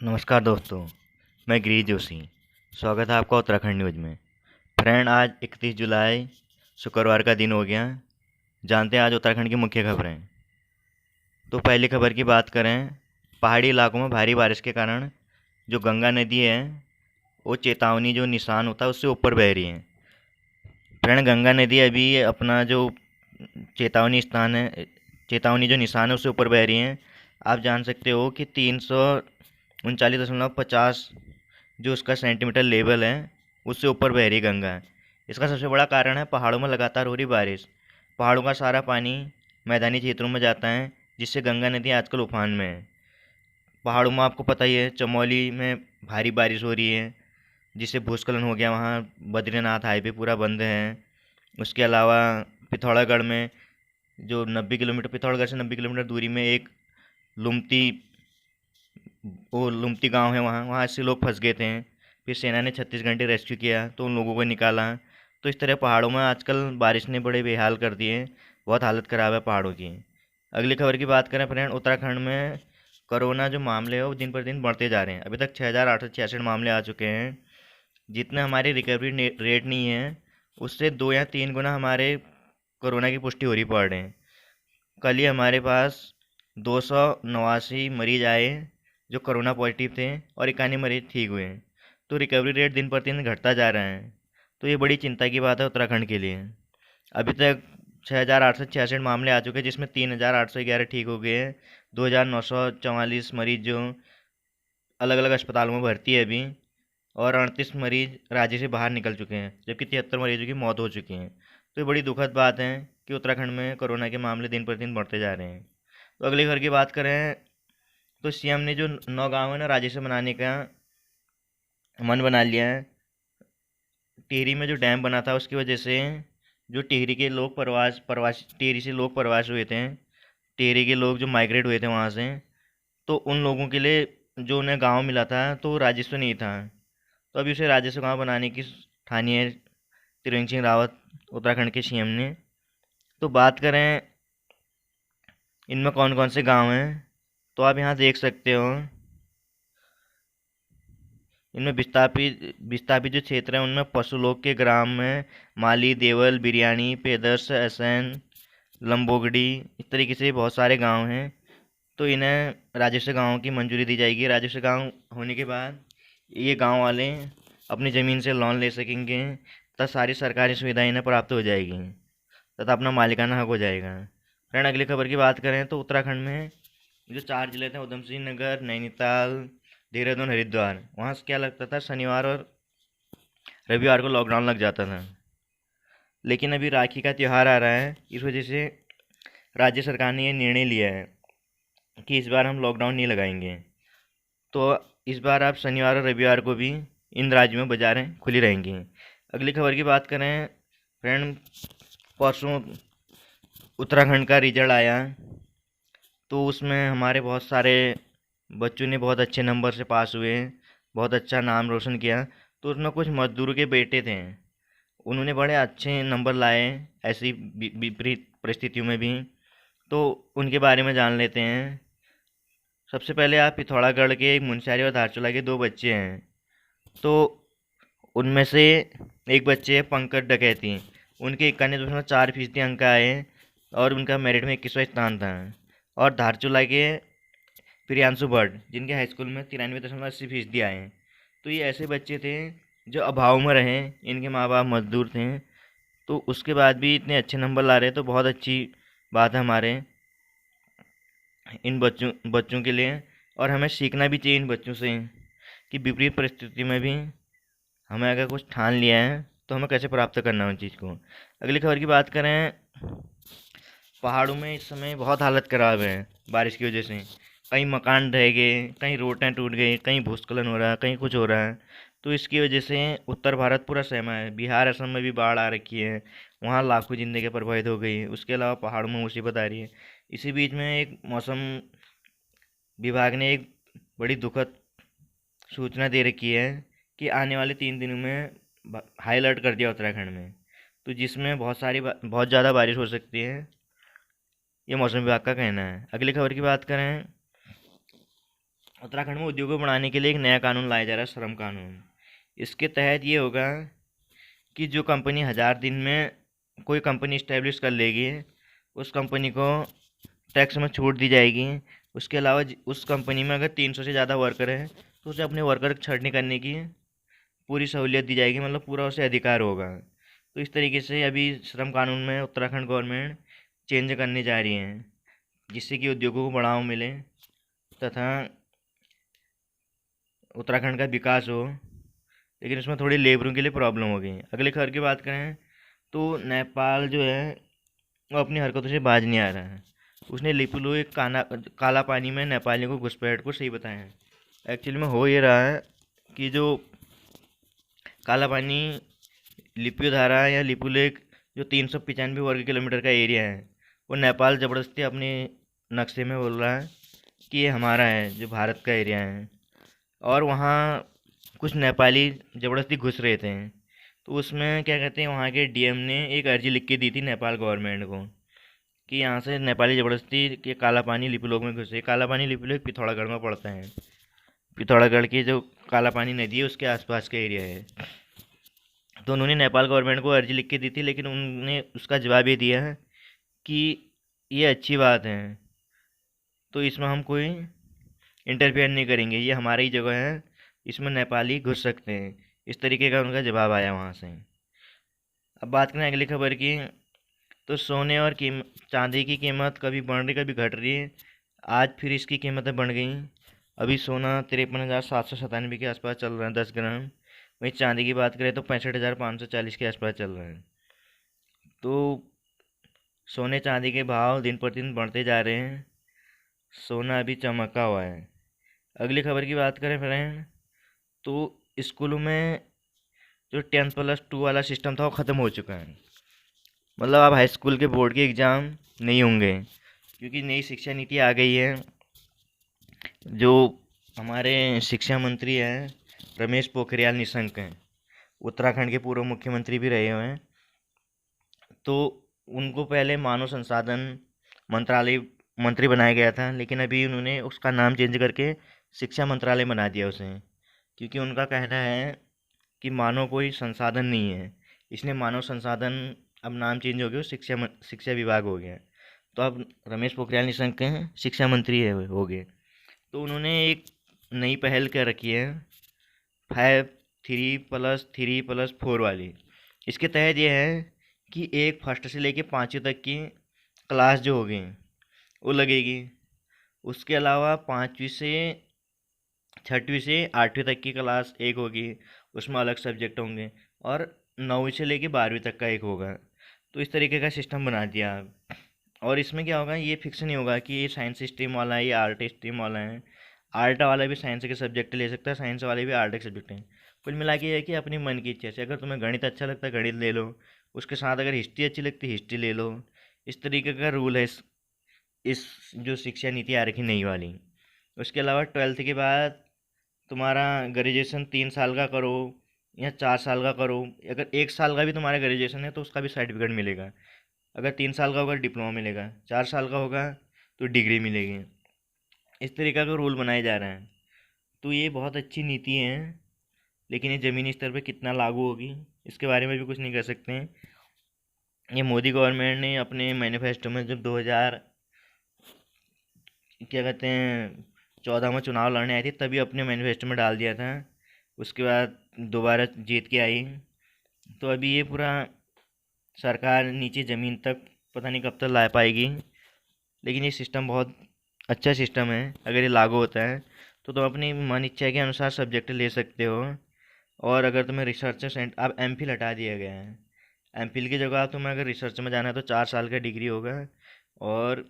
नमस्कार दोस्तों, मैं गिरीश जोशी। स्वागत है आपका उत्तराखंड न्यूज़ में। फ्रेंड, आज 31 जुलाई शुक्रवार का दिन हो गया। जानते हैं आज उत्तराखंड की मुख्य खबरें। तो पहली खबर की बात करें, पहाड़ी इलाकों में भारी बारिश के कारण जो गंगा नदी है वो चेतावनी जो निशान होता है उससे ऊपर बह रही है। फ्रेंड, गंगा नदी अभी अपना जो चेतावनी स्थान है, चेतावनी जो निशान है उससे ऊपर बह रही है। आप जान सकते हो कि 339.50 जो उसका सेंटीमीटर लेवल है उससे ऊपर बह रही गंगा है। इसका सबसे बड़ा कारण है पहाड़ों में लगातार हो रही बारिश। पहाड़ों का सारा पानी मैदानी क्षेत्रों में जाता है, जिससे गंगा नदी आजकल उफान में है। पहाड़ों में आपको पता ही है, चमोली में भारी बारिश हो रही है, जिससे भूस्खलन हो गया। वहाँ बद्रीनाथ हाईवे पूरा बंद है। उसके अलावा पिथौरागढ़ में जो 90 किलोमीटर, पिथौरागढ़ से 90 किलोमीटर दूरी में एक लुमती लुमती गांव है, वहाँ वहाँ से लोग फंस गए थे। फिर सेना ने 36 घंटे रेस्क्यू किया तो उन लोगों को निकाला। तो इस तरह पहाड़ों में आजकल बारिश ने बड़े बेहाल कर दिए। बहुत हालत ख़राब है पहाड़ों की। अगली खबर की बात करें फ्रेंड, उत्तराखंड में कोरोना जो मामले हैं वो दिन पर दिन बढ़ते जा रहे हैं। अभी तक 6,866 मामले आ चुके हैं। जितने हमारी रिकवरी रेट नहीं है, उससे 2 या 3 गुना हमारे कोरोना की पुष्टि हो रही पड़ रहे हैं। कल ही हमारे पास 289 मरीज आए जो कोरोना पॉजिटिव थे और 91 मरीज ठीक हुए हैं। तो रिकवरी रेट दिन पर दिन घटता जा रहा है। तो ये बड़ी चिंता की बात है उत्तराखंड के लिए। अभी तक 6,866 मामले आ चुके हैं, जिसमें 3,811 ठीक हो गए हैं। 2,944 मरीज जो अलग अलग अस्पतालों में भर्ती है अभी, और 38 मरीज राज्य से बाहर निकल चुके हैं, जबकि 73 मरीजों की मौत हो चुकी है। तो ये बड़ी दुखद बात है कि उत्तराखंड में कोरोना के मामले दिन पर दिन बढ़ते जा रहे हैं। तो अगली खबर की बात करें, तो सीएम ने जो 9 गाँव है ना राज्य से बनाने का मन बना लिया है। टिहरी में जो डैम बना था उसकी वजह से जो टिहरी के लोग प्रवास टिहरी से लोग प्रवास हुए थे, टिहरी के लोग जो माइग्रेट हुए थे वहाँ से, तो उन लोगों के लिए जो उन्हें गांव मिला था तो राजस्व नहीं था। तो अभी उसे राजस्व गांव बनाने की ठानी है त्रिवेंद्र सिंह रावत, उत्तराखंड के सीएम ने। तो बात करें इनमें कौन कौन से गांव हैं, तो आप यहाँ देख सकते हो। इनमें विस्थापित विस्थापित जो क्षेत्र है उनमें पशुलोक के ग्राम में माली, देवल, बिरयानी, पेदर्स, असैन, लंबोगड़ी, इस तरीके से बहुत सारे गांव हैं। तो इन्हें राजस्व गाँव की मंजूरी दी जाएगी। राजस्व गाँव होने के बाद ये गांव वाले अपनी ज़मीन से लोन ले सकेंगे तथा सारी सरकारी सुविधाएं इन्हें प्राप्त हो जाएगी तथा अपना मालिकाना हक हो जाएगा। फ्रेंड, अगली खबर की बात करें तो उत्तराखंड में जो 4 जिले थे, उधम सिंह नगर, नैनीताल, देहरादून, हरिद्वार, वहाँ से क्या लगता था शनिवार और रविवार को लॉकडाउन लग जाता था। लेकिन अभी राखी का त्यौहार आ रहा है, इस वजह से राज्य सरकार ने ये निर्णय लिया है कि इस बार हम लॉकडाउन नहीं लगाएंगे। तो इस बार आप शनिवार और रविवार को भी इन राज्यों में बाज़ारें खुली रहेंगी। अगली खबर की बात करें फ्रेंड, परसों उत्तराखंड का रिजल्ट आया, तो उसमें हमारे बहुत सारे बच्चों ने बहुत अच्छे नंबर से पास हुए, बहुत अच्छा नाम रोशन किया। तो उसमें कुछ मजदूरों के बेटे थे, उन्होंने बड़े अच्छे नंबर लाए ऐसी विपरीत परिस्थितियों में भी। तो उनके बारे में जान लेते हैं। सबसे पहले आप पिथौरागढ़ के एक मुंशियारी और धारचूला के 2 बच्चे हैं। तो उनमें से एक बच्चे हैं पंकज डकैती, उनके 91.4% अंक आए और उनका मेरिट में 21वां स्थान था। और धारचूला के प्रियांशु भट्ट, जिनके हाई स्कूल में 93.80% आए हैं। तो ये ऐसे बच्चे थे जो अभाव में रहे, इनके माँ बाप मजदूर थे, तो उसके बाद भी इतने अच्छे नंबर ला रहे, तो बहुत अच्छी बात है हमारे इन बच्चों बच्चों के लिए। और हमें सीखना भी चाहिए इन बच्चों से कि विपरीत परिस्थिति में भी हमें अगर कुछ ठान लिया है तो हमें कैसे प्राप्त करना है उन चीज़ को। अगली खबर की बात करें, पहाड़ों में इस समय बहुत हालत ख़राब है बारिश की वजह से। कहीं मकान ढह गए, कहीं रोडें टूट गई, कहीं भूस्खलन हो रहा है, कहीं कुछ हो रहा है। तो इसकी वजह से उत्तर भारत पूरा सहमा है। बिहार, असम में भी बाढ़ आ रखी है, वहाँ लाखों ज़िंदगी प्रभावित हो गई है। उसके अलावा पहाड़ों में मुसीबत आ रही है। इसी बीच में एक मौसम विभाग ने एक बड़ी दुखद सूचना दे रखी है कि आने वाले 3 दिनों में हाई अलर्ट कर दिया उत्तराखंड में, तो जिसमें बहुत ज़्यादा बारिश हो सकती है, ये मौसम विभाग का कहना है। अगली खबर की बात करें, उत्तराखंड में उद्योगों को बढ़ाने के लिए एक नया कानून लाया जा रहा है, श्रम कानून। इसके तहत ये होगा कि जो कंपनी 1000 दिन में कोई कंपनी इस्टेब्लिश कर लेगी, उस कंपनी को टैक्स में छूट दी जाएगी। उसके अलावा उस कंपनी में अगर 300 से ज़्यादा वर्कर हैं तो उसे अपने वर्कर छटनी करने की पूरी सहूलियत दी जाएगी, मतलब पूरा उसे अधिकार होगा। तो इस तरीके से अभी श्रम कानून में उत्तराखंड गवर्नमेंट चेंज करने जा रही है, जिससे कि उद्योगों को बढ़ावा मिले तथा उत्तराखंड का विकास हो। लेकिन उसमें थोड़ी लेबरों के लिए प्रॉब्लम हो गई। अगले खबर की बात करें तो नेपाल जो है वो अपनी हरकतों से बाज नहीं आ रहा है। उसने लिपुलेख एक काला पानी में नेपालियों को घुसपैठ को सही बताया है। एक्चुअली में हो ये रहा है कि जो काला पानी लिपुधारा या लिपुलेख जो 395 वर्ग किलोमीटर का एरिया है, वो नेपाल ज़बरदस्ती अपने नक्शे में बोल रहा है कि ये हमारा है, जो भारत का एरिया है। और वहाँ कुछ नेपाली ज़बरदस्ती घुस रहे थे। तो उसमें क्या कहते हैं, वहाँ के डीएम ने एक अर्जी लिख के दी थी नेपाल गवर्नमेंट को कि यहाँ से नेपाली ज़बरदस्ती के काला पानी लिपुलेख में घुसे। काला पानी लिपुलेख पिथौरागढ़ में पड़ता है। पिथौरागढ़ की जो काला पानी नदी है उसके आसपास का एरिया है। तो उन्होंने नेपाल गवर्नमेंट को अर्जी लिख के दी थी, लेकिन उन्होंने उसका जवाब ये दिया है कि ये अच्छी बात है, तो इसमें हम कोई इंटरफेयर नहीं करेंगे, ये हमारी ही जगह है, इसमें नेपाली घुस सकते हैं। इस तरीके का उनका जवाब आया वहाँ से। अब बात करें अगली खबर की, तो सोने और चांदी की कीमत कभी बढ़ रही कभी घट रही है। आज फिर इसकी कीमतें बढ़ गई। अभी सोना 53,797 के आसपास चल रहा है 10 ग्राम। वहीं चांदी की बात करें तो 65,540 के आसपास चल रहा है। तो सोने चांदी के भाव दिन पर दिन बढ़ते जा रहे हैं। सोना अभी चमका हुआ है। अगली खबर की बात करें फ्रेंड, तो स्कूलों में जो 10+2 वाला सिस्टम था वो ख़त्म हो चुका है। मतलब अब हाई स्कूल के बोर्ड के एग्ज़ाम नहीं होंगे, क्योंकि नई शिक्षा नीति आ गई है। जो हमारे शिक्षा मंत्री हैं रमेश पोखरियाल निशंक हैं, उत्तराखंड के पूर्व मुख्यमंत्री भी रहे हुए हैं। तो उनको पहले मानव संसाधन मंत्रालय मंत्री बनाया गया था, लेकिन अभी उन्होंने उसका नाम चेंज करके शिक्षा मंत्रालय बना दिया उसे, क्योंकि उनका कहना है कि मानव कोई संसाधन नहीं है, इसलिए मानव संसाधन अब नाम चेंज हो गया, शिक्षा विभाग हो गया। तो अब रमेश पोखरियाल निशंक हैं शिक्षा मंत्री हो गए। तो उन्होंने एक नई पहल कर रखी है 5 3+3+4 वाली। इसके तहत ये है कि एक फर्स्ट से लेके 5वीं तक की क्लास जो होगी वो लगेगी। उसके अलावा 5वीं से 8वीं तक की क्लास एक होगी, उसमें अलग सब्जेक्ट होंगे। और 9वीं से लेके 12वीं तक का एक होगा। तो इस तरीके का सिस्टम बना दिया अब। और इसमें क्या होगा, ये फिक्स नहीं होगा कि ये साइंस स्ट्रीम वाला है या आर्ट स्ट्रीम वाला है। आर्ट वाला भी साइंस के सब्जेक्ट ले सकता है, साइंस वाले भी आर्ट के सब्जेक्ट हैं। कुल मिला के ये है कि अपनी मन की इच्छा से, अगर तुम्हें गणित अच्छा लगता है गणित ले लो, उसके साथ अगर हिस्ट्री अच्छी लगती है हिस्ट्री ले लो। इस तरीके का रूल है इस जो शिक्षा नीति आ रखी नई वाली। उसके अलावा 12th के बाद तुम्हारा ग्रेजुएशन 3 साल का करो या 4 साल का करो। अगर 1 साल का भी तुम्हारा ग्रेजुएशन है तो उसका भी सर्टिफिकेट मिलेगा। अगर 3 साल का होगा डिप्लोमा मिलेगा, 4 साल का होगा तो डिग्री मिलेगी। इस तरीका का रूल बनाया जा रहा है। तो ये बहुत अच्छी नीति है, लेकिन ये ज़मीनी स्तर पे कितना लागू होगी इसके बारे में भी कुछ नहीं कर सकते हैं। ये मोदी गवर्नमेंट ने अपने मैनिफेस्टो में जब 2000 क्या कहते हैं 14 में चुनाव लड़ने आई थी तभी अपने मैनिफेस्टो में डाल दिया था। उसके बाद दोबारा जीत के आई। तो अभी ये पूरा सरकार नीचे ज़मीन तक पता नहीं कब तक ला पाएगी। लेकिन ये सिस्टम बहुत अच्छा सिस्टम है। अगर ये लागू होता है तो तुम अपनी मन इच्छा के अनुसार सब्जेक्ट ले सकते हो। और अगर तुम्हें रिसर्च सेंट अब एमफिल हटा दिया गया है। एमफिल की जगह तुम्हें अगर रिसर्च में जाना है तो 4 साल का डिग्री होगा, और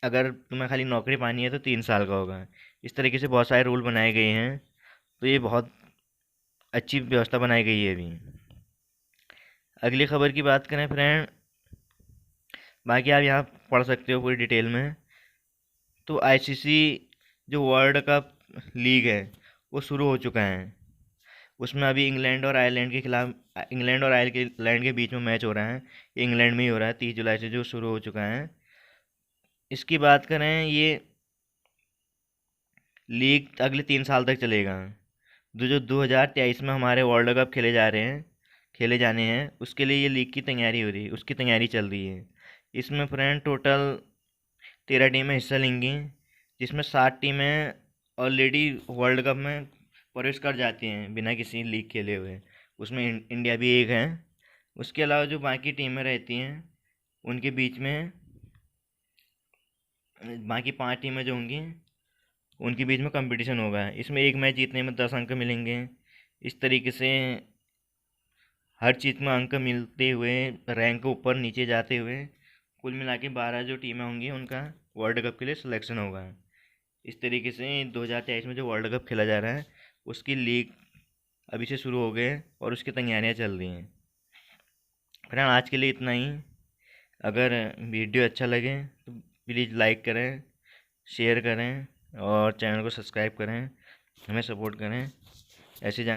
अगर तुम्हें खाली नौकरी पानी है तो 3 साल का होगा। इस तरीके से बहुत सारे रूल बनाए गए हैं। तो ये बहुत अच्छी व्यवस्था बनाई गई है अभी। अगली खबर की बात करें फ्रेंड, बाकी आप यहाँ पढ़ सकते हो पूरी डिटेल में। तो आईसीसी जो वर्ल्ड कप लीग है वो शुरू हो चुका है। उसमें अभी इंग्लैंड और आयरलैंड के खिलाफ, इंग्लैंड और आयरलैंड के बीच में मैच हो रहा है। ये इंग्लैंड में ही हो रहा है, 30 जुलाई से जो शुरू हो चुका है। इसकी बात करें, ये लीग अगले 3 साल तक चलेगा। जो 2023 में हमारे वर्ल्ड कप खेले जाने हैं, उसके लिए ये लीग की तैयारी हो रही है, उसकी तैयारी चल रही है। इसमें फ्रेंड टोटल 13 टीमें हिस्सा लेंगी, जिसमें 7 टीमें ऑलरेडी वर्ल्ड कप में प्रवेश कर जाती हैं बिना किसी लीग खेले हुए। उसमें इंडिया भी एक है। उसके अलावा जो बाकी टीमें रहती हैं उनके बीच में, बाकी 5 टीमें जो होंगी उनके बीच में कंपटीशन होगा। इसमें एक मैच जीतने में 10 अंक मिलेंगे। इस तरीके से हर चीज़ में अंक मिलते हुए, रैंक ऊपर नीचे जाते हुए, कुल मिला के 12 जो टीमें होंगी उनका वर्ल्ड कप के लिए सिलेक्शन होगा। इस तरीके से 2023 में जो वर्ल्ड कप खेला जा रहा है उसकी लीग अभी से शुरू हो गए और उसकी तैयारियां चल रही हैं। फ्रेंड आज के लिए इतना ही। अगर वीडियो अच्छा लगे तो प्लीज़ लाइक करें, शेयर करें और चैनल को सब्सक्राइब करें, हमें सपोर्ट करें। ऐसी जान